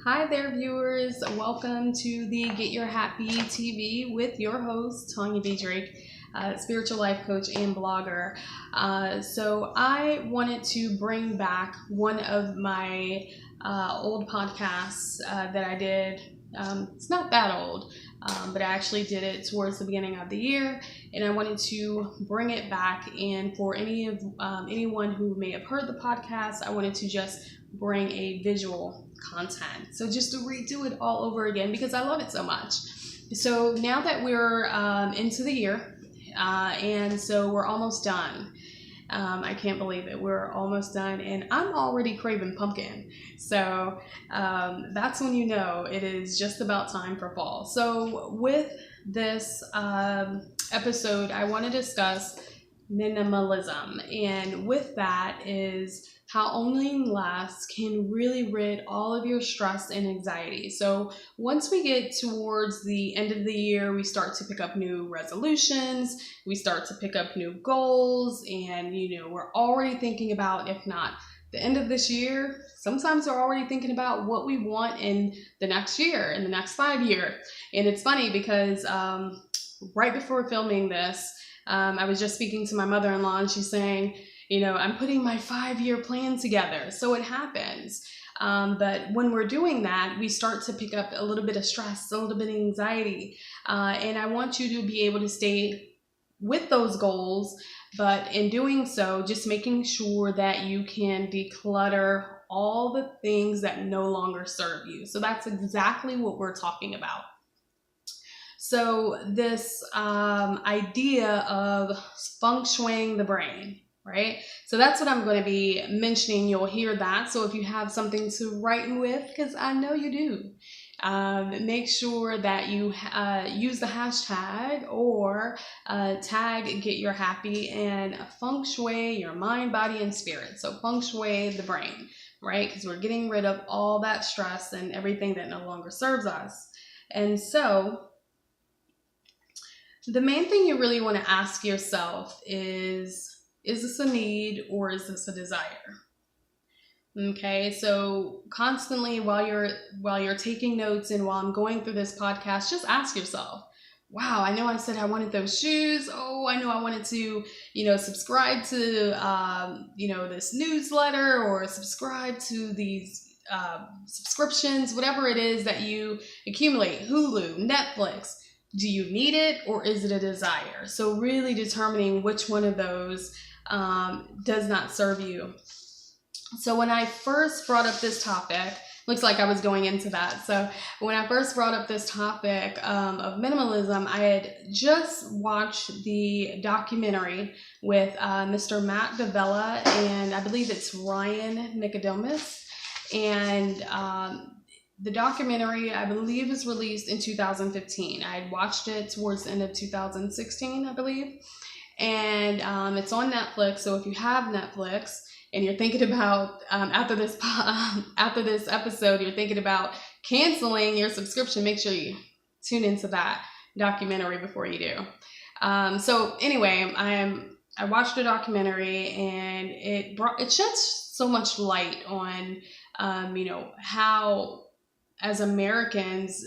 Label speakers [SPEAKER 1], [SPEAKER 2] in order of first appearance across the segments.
[SPEAKER 1] Hi there, viewers. Welcome to the Get Your Happy TV with your host, Tanya B. Drake, spiritual life coach and blogger. So I wanted to bring back one of my old podcasts that I did. It's not that old, but I actually did it towards the beginning of the year, and I wanted to bring it back. And for anyone who may have heard the podcast, I wanted to just bring a visual content. So just to redo it all over again because I love it so much. So now that we're into the year, and so we're almost done. I can't believe it. We're almost done, and I'm already craving pumpkin. So that's when you know it is just about time for fall. So with this episode, I want to discuss minimalism, and with that is how owning less can really rid all of your stress and anxiety. So once we get towards the end of the year, we start to pick up new resolutions, we start to pick up new goals, and we're already thinking about, if not the end of this year, sometimes we're already thinking about what we want in the next year, in the next 5 year. And it's funny because right before filming this, I was just speaking to my mother-in-law, and she's saying, I'm putting my 5-year plan together. So it happens. But when we're doing that, we start to pick up a little bit of stress, a little bit of anxiety. And I want you to be able to stay with those goals, but in doing so, just making sure that you can declutter all the things that no longer serve you. So that's exactly what we're talking about. So this idea of feng shuiing the brain, right? So that's what I'm going to be mentioning. You'll hear that. So if you have something to write with, because I know you do, make sure that you use the hashtag or tag Get Your Happy and feng shui your mind, body, and spirit. So feng shui the brain, right? Because we're getting rid of all that stress and everything that no longer serves us. And so the main thing you really want to ask yourself is this a need or is this a desire? Okay, so constantly while you're taking notes and while I'm going through this podcast, just ask yourself, wow, I know I said I wanted those shoes. Oh, I know I wanted to, subscribe to, this newsletter or subscribe to these subscriptions, whatever it is that you accumulate, Hulu, Netflix. Do you need it or is it a desire? So really determining which one of those does not serve you. So when I first brought up this topic, looks like I was going into that. So when I first brought up this topic of minimalism, I had just watched the documentary with Mr. Matt Davella, and I believe it's Ryan Nicodemus. And the documentary, I believe, was released in 2015. I had watched it towards the end of 2016, I believe. And it's on Netflix. So if you have Netflix and you're thinking about, after this episode, you're thinking about canceling your subscription, make sure you tune into that documentary before you do. So anyway, I watched the documentary, and it sheds so much light on, how as Americans,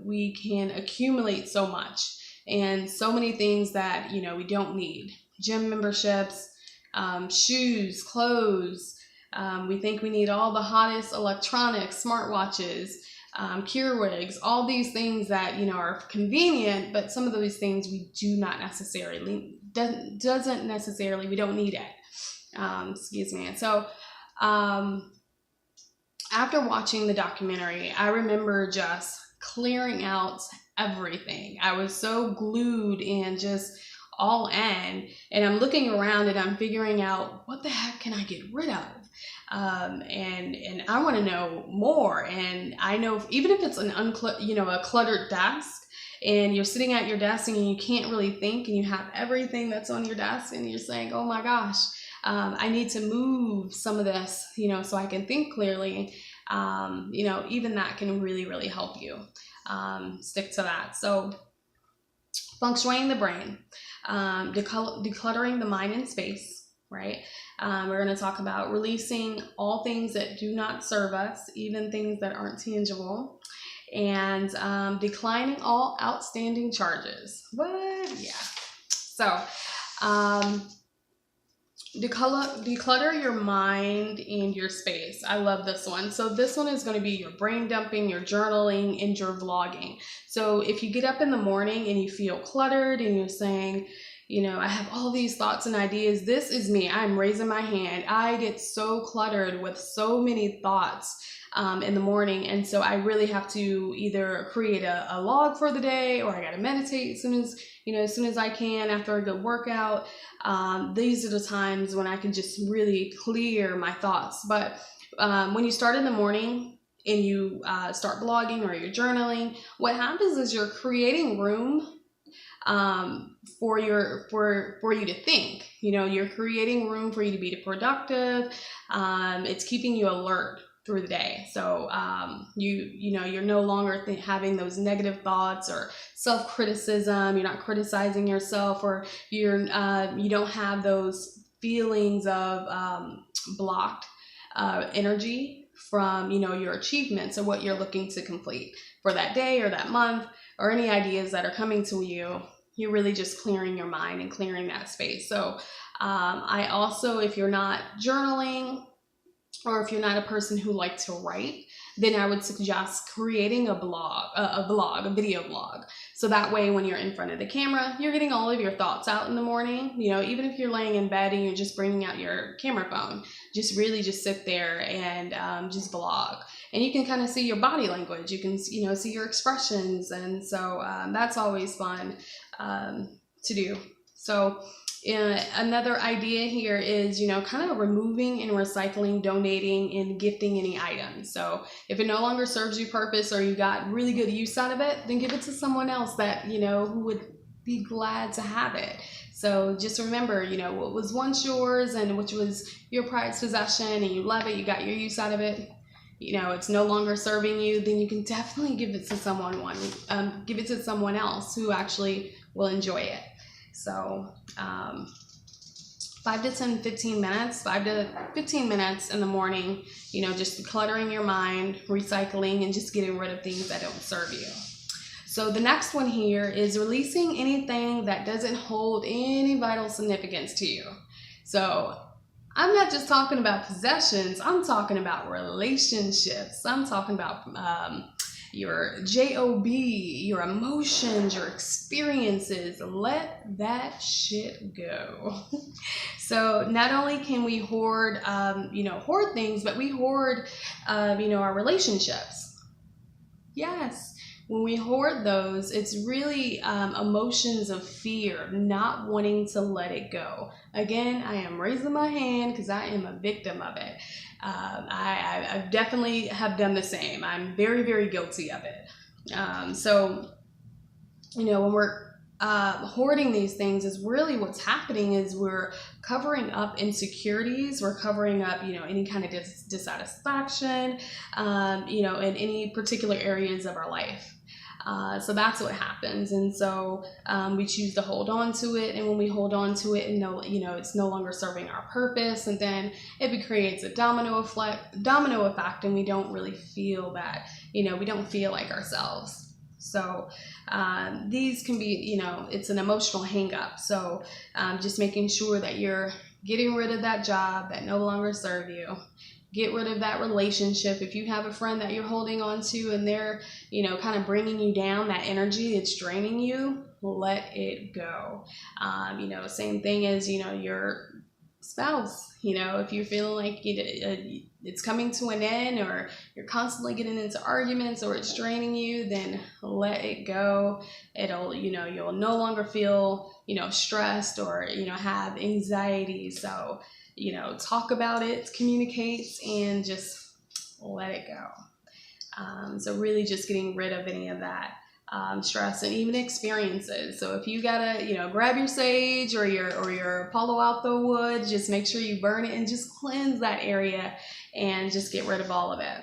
[SPEAKER 1] we can accumulate so much and so many things that, we don't need. Gym memberships, shoes, clothes. We think we need all the hottest electronics, smartwatches, Keurigs, all these things that, are convenient, but some of those things we do not necessarily, we don't need it. Excuse me. And so, after watching the documentary, I remember just clearing out everything. I was so glued and just all in, and I'm looking around and I'm figuring out, what the heck can I get rid of? And I want to know more. And I know even if it's a cluttered desk, and you're sitting at your desk and you can't really think, and you have everything that's on your desk, and you're saying, oh my gosh, I need to move some of this, so I can think clearly. Even that can really, really help you stick to that. So feng shuiing the brain, decluttering the mind and space, right? We're going to talk about releasing all things that do not serve us, even things that aren't tangible, and declining all outstanding charges. What? Yeah. So, declutter your mind and your space. I love this one. So this one is going to be your brain dumping, your journaling, and your vlogging. So if you get up in the morning and you feel cluttered and you're saying, you know, I have all these thoughts and ideas, this is me. I'm raising my hand. I get so cluttered with so many thoughts in the morning, and so I really have to either create a log for the day, or I got to meditate as soon as I can after a good workout. These are the times when I can just really clear my thoughts. But when you start in the morning and you start blogging or you're journaling, what happens is you're creating room for you to think. You know, you're creating room for you to be productive. It's keeping you alert through the day. So you're no longer having those negative thoughts or self-criticism. You're not criticizing yourself, or you don't have those feelings of blocked energy from your achievements or what you're looking to complete for that day or that month, or any ideas that are coming to you. You're really just clearing your mind and clearing that space. So I also, if you're not journaling, or if you're not a person who likes to write, then I would suggest creating a video blog. So that way, when you're in front of the camera, you're getting all of your thoughts out in the morning. You know, even if you're laying in bed and you're just bringing out your camera phone, just sit there and just vlog. And you can kind of see your body language. You can, see your expressions. And so that's always fun to do. So another idea here is, kind of removing and recycling, donating, and gifting any items. So if it no longer serves you purpose, or you got really good use out of it, then give it to someone else that, who would be glad to have it. So just remember, what was once yours and which was your prized possession, and you love it, you got your use out of it, it's no longer serving you, then you can definitely give it to someone else who actually will enjoy it. So 5 to 15 minutes in the morning, just decluttering your mind, recycling, and just getting rid of things that don't serve you. So the next one here is releasing anything that doesn't hold any vital significance to you. So I'm not just talking about possessions, I'm talking about relationships. I'm talking about your job, your emotions, your experiences. Let that shit go. So not only can we hoard things, but we hoard our relationships. Yes. When we hoard those, it's really emotions of fear, not wanting to let it go. Again, I am raising my hand because I am a victim of it. I definitely have done the same. I'm very, very guilty of it. So when we're hoarding these things, is really what's happening is we're covering up insecurities. We're covering up, any kind of dissatisfaction, in any particular areas of our life. So that's what happens. And so we choose to hold on to it. And when we hold on to it and it's no longer serving our purpose, and then it creates a domino effect, and we don't really feel that, we don't feel like ourselves. So these can be, it's an emotional hang up. So just making sure that you're getting rid of that job that no longer serves you. Get rid of that relationship. If you have a friend that you're holding on to and they're, kind of bringing you down, that energy that's draining you, let it go. Same thing as, your spouse. If you're feeling like it's coming to an end, or you're constantly getting into arguments, or it's draining you, then let it go. It'll, you'll no longer feel, stressed or, have anxiety. So, talk about it, communicate, and just let it go. So really just getting rid of any of that stress and even experiences. So if you gotta, grab your sage or your Palo Alto wood, just make sure you burn it and just cleanse that area and just get rid of all of it.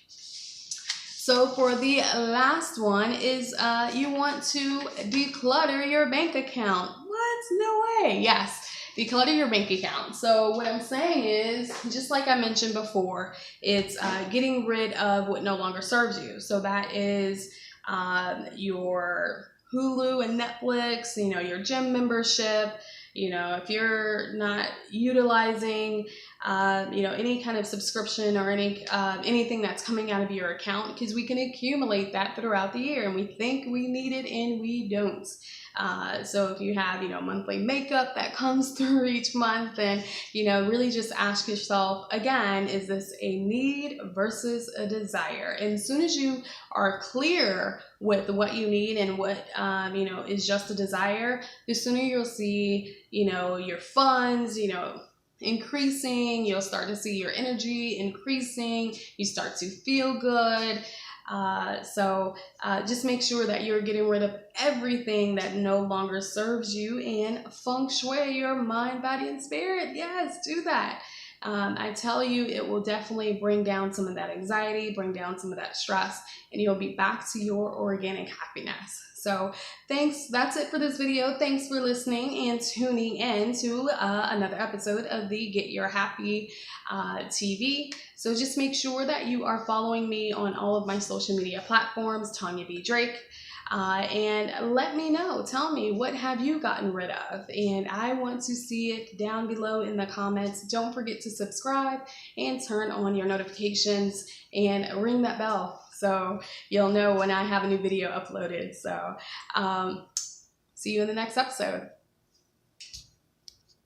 [SPEAKER 1] So for the last one is you want to declutter your bank account. What? No way. Yes. declutter your bank account. So what I'm saying is, just like I mentioned before, it's getting rid of what no longer serves you. So that is your Hulu and Netflix, your gym membership. If you're not utilizing, any kind of subscription or anything that's coming out of your account, because we can accumulate that throughout the year and we think we need it and we don't. So if you have, monthly makeup that comes through each month, then, really just ask yourself again, is this a need versus a desire? And as soon as you are clear with what you need and what, is just a desire, the sooner you'll see, your funds, increasing. You'll start to see your energy increasing. You start to feel good. So just make sure that you're getting rid of everything that no longer serves you, and feng shui your mind, body, and spirit. Yes, do that. I tell you, it will definitely bring down some of that anxiety, bring down some of that stress, and you'll be back to your organic happiness. So thanks. That's it for this video. Thanks for listening and tuning in to another episode of the Get Your Happy TV. So just make sure that you are following me on all of my social media platforms, Tanya B. Drake. And let me know, tell me, what have you gotten rid of? And I want to see it down below in the comments. Don't forget to subscribe and turn on your notifications and ring that bell so you'll know when I have a new video uploaded. So see you in the next episode.